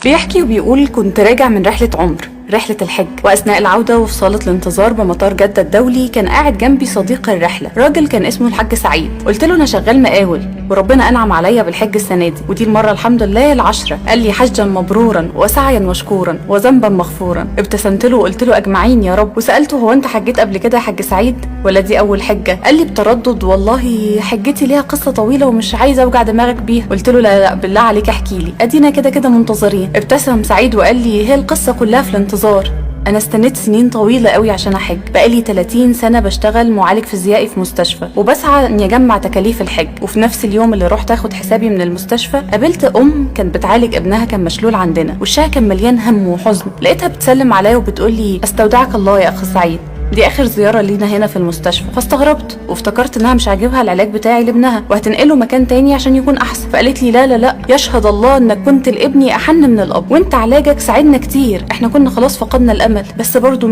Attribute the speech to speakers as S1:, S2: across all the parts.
S1: بيحكي وبيقول: كنت راجع من رحلة عمر، رحلة الحج، وأثناء العودة وفي صالة الانتظار بمطار جدة الدولي كان قاعد جنبي صديق الرحلة، راجل كان اسمه الحاج سعيد. قلت له: أنا شغال مقاول وربنا أنعم عليا بالحج السنة دي، ودي المرة الحمد لله ال10. قال لي: حجا مبرورا وسعيا مشكورا وذنبا مغفورا. ابتسمت له وقلت له: أجمعين يا رب. وسألته: هو أنت حجيت قبل كده يا حاج سعيد ولا دي أول حجة؟ قال لي بتردد: والله حجتي ليها قصة طويلة ومش عايزة أوجع دماغك بيها. قلت له: لا بالله عليك احكي لي، أدينا كده منتظرين. ابتسم سعيد وقال لي: هي القصة كلها في الانتظار. أنا استنيت سنين طويلة قوي عشان أحج، بقالي 30 سنة بشتغل معالج فيزيائي في مستشفى وبسعى إني أجمع تكاليف الحج. وفي نفس اليوم اللي رحت أخد حسابي من المستشفى قابلت كانت بتعالج ابنها كان مشلول عندنا، وشها كان مليان هم وحزن. لقيتها بتسلم عليا وبتقول لي: استودعك الله يا أخ سعيد، دي آخر زيارة لينا هنا في المستشفى. فاستغربت وافتكرت إنها مش عاجبها العلاج بتاعي لابنها وهتنقله مكان تاني عشان يكون أحسن. فقالت لي: لا يشهد الله إنك كنت لابني أحن من الأب، وإنت علاجك ساعدنا كتير، إحنا كنا خلاص فقدنا الأمل. بس برضه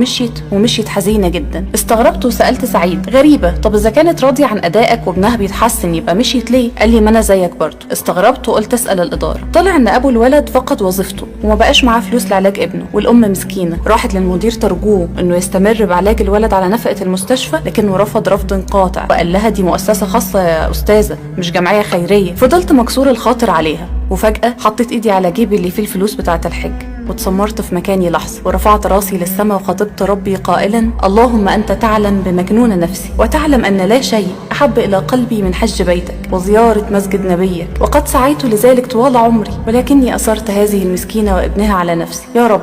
S1: مشيت حزينة جدا. استغربت وسألت سعيد: غريبة، طب إذا كانت راضية عن أدائك وابنها بيتحسن يبقى مشيت ليه؟ قال لي: ما أنا زيك برضه. استغربت وقلت أسأل الإدارة. طلع إن أبو الولد فقد وظيفته وما بقاش معاه فلوس لعلاج ابنه، والأم مسكينة راحت للمدير ترجوه إنه يستمر بعلاج الولد على نفقة المستشفى، لكنه رفض رفض قاطع وقال لها: دي مؤسسة خاصة يا أستاذة، مش جمعية خيرية. فضلت مكسور الخاطر عليها، وفجأة حطيت إيدي على جيبي اللي فيه الفلوس بتاعة الحج واتسمرت في مكاني لحظة، ورفعت راسي للسماء وخاطبت ربي قائلا: اللهم أنت تعلم بمكنون نفسي، وتعلم أن لا شيء أحب إلى قلبي من حج بيتك وزيارة مسجد نبيك، وقد سعيت لذلك طوال عمري، ولكني أصرت هذه المسكينة وابنها على نفسي. يا رب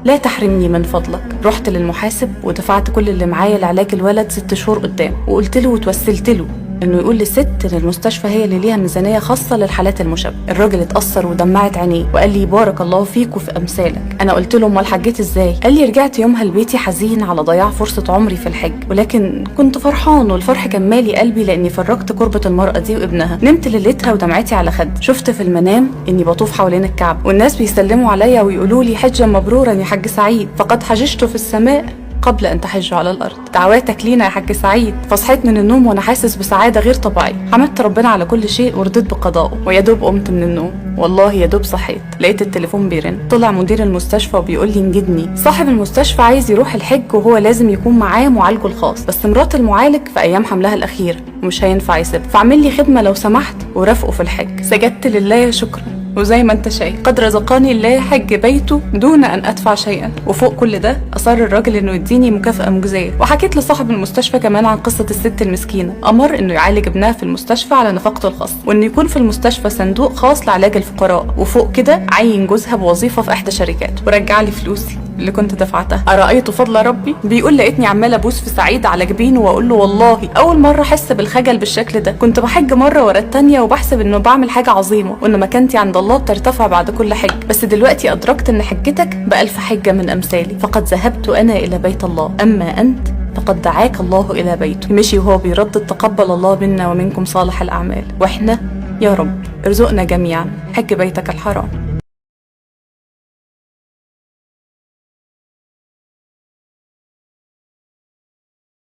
S1: لا تحرمني من فضلك. رحت للمحاسب ودفعت كل اللي معايا لعلاج الولد 6 شهور قدام، وقلت له وتوسلت له انه يقول للست ان المستشفى هي اللي ليها ميزانيه خاصه للحالات المشابهه. الراجل اتاثر ودمعت عينيه وقال لي: بارك الله فيك وفي امثالك. انا قلت له: امال حجيت ازاي؟ قال لي: رجعت يومها لبيتي حزين على ضياع فرصه عمري في الحج، ولكن كنت فرحان والفرح كان مالي قلبي لاني فرجت كربه المراه دي وابنها. نمت ليلتها ودمعتي على خد. شفت في المنام اني بطوف حوالين الكعبه والناس بيسلموا عليا ويقولوا لي: حجا مبرورا يا حاج سعيد، فقد حججت في السماء قبل أن تحجوا على الأرض. دعواتك لينا يا حاج سعيد. فصحيت من النوم وأنا حاسس بسعادة غير طبيعية، حمدت ربنا على كل شيء ورضيت بقضائه. ويا دوب قمت من النوم، والله يا دوب صحيت لقيت التليفون بيرن. طلع مدير المستشفى وبيقول لي: انجدني، صاحب المستشفى عايز يروح الحج وهو لازم يكون معاه معالجه الخاص، بس مرات المعالج في أيام حملها الأخيرة ومش هينفع يسيبها، فاعمل لي خدمة لو سمحت ورافقه في الحج. سجدت لله شكرا، وزي ما انت شايف قد رزقني الله حج بيته دون ان ادفع شيئا. وفوق كل ده اصر الراجل انه يديني مكافأة مجزية. وحكيت لصاحب المستشفى كمان عن قصة الست المسكينة، امر انه يعالج ابنها في المستشفى على نفقته الخاصة، وانه يكون في المستشفى صندوق خاص لعلاج الفقراء، وفوق كده عين جوزها بوظيفة في احدى شركاته ورجع لي فلوسي اللي كنت دفعتها. أرأيت فضل ربي؟ بيقول: لقيتني عمالة ابوس في سعيد على جبينه واقول له: والله اول مرة احس بالخجل بالشكل ده. كنت بحج مرة ورا التانية وبحسب انه بعمل حاجة عظيمة وان مكانتي عند الله بترتفع بعد كل حج، بس دلوقتي ادركت ان حجتك ب1000 حجة من امثالي. فقد ذهبت انا الى بيت الله، اما انت فقد دعاك الله الى بيته. مشي وهو بيردد: تقبل الله منا ومنكم صالح الاعمال. واحنا يا رب ارزقنا جميعا حج بيتك الحرام.